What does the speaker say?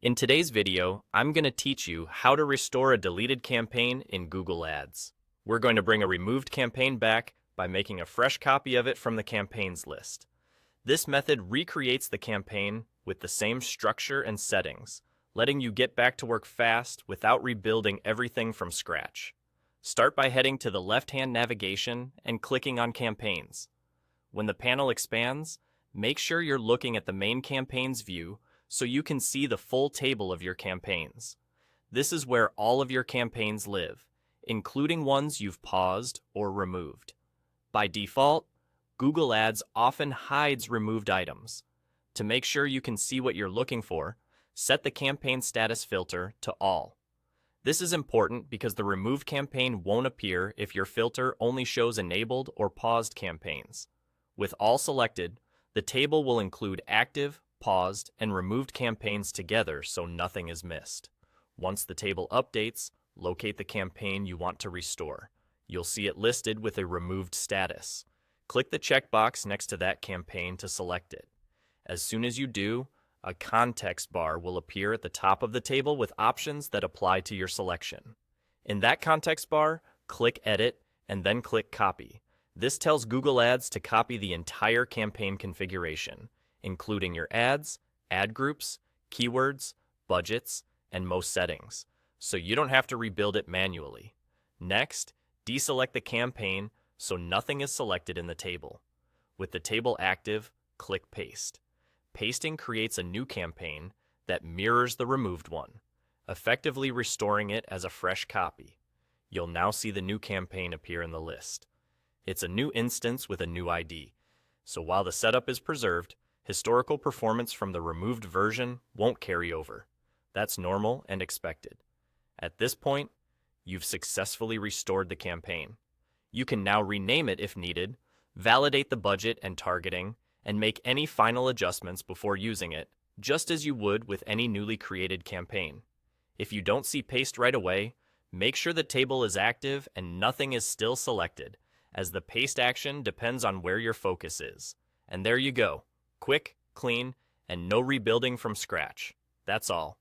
In today's video, I'm going to teach you how to restore a deleted campaign in Google Ads. We're going to bring a removed campaign back by making a fresh copy of it from the campaigns list. This method recreates the campaign with the same structure and settings, letting you get back to work fast without rebuilding everything from scratch. Start by heading to the left-hand navigation and clicking on Campaigns. When the panel expands, make sure you're looking at the main campaigns view so you can see the full table of your campaigns. This is where all of your campaigns live, including ones you've paused or removed. By default, Google Ads often hides removed items. To make sure you can see what you're looking for, set the campaign status filter to All. This is important because the removed campaign won't appear if your filter only shows enabled or paused campaigns. With All selected, the table will include active, paused, and removed campaigns together so nothing is missed. Once the table updates, locate the campaign you want to restore. You'll see it listed with a removed status. Click the checkbox next to that campaign to select it. As soon as you do, a context bar will appear at the top of the table with options that apply to your selection. In that context bar, click Edit and then click Copy. This tells Google Ads to copy the entire campaign configuration, including your ads, ad groups, keywords, budgets, and most settings, so you don't have to rebuild it manually. Next, deselect the campaign so nothing is selected in the table. With the table active, click Paste. Pasting creates a new campaign that mirrors the removed one, effectively restoring it as a fresh copy. You'll now see the new campaign appear in the list. It's a new instance with a new ID, so while the setup is preserved, historical performance from the removed version won't carry over. That's normal and expected. At this point, you've successfully restored the campaign. You can now rename it if needed, validate the budget and targeting, and make any final adjustments before using it, just as you would with any newly created campaign. If you don't see Paste right away, make sure the table is active and nothing is still selected, as the paste action depends on where your focus is. And there you go. Quick, clean, and no rebuilding from scratch. That's all.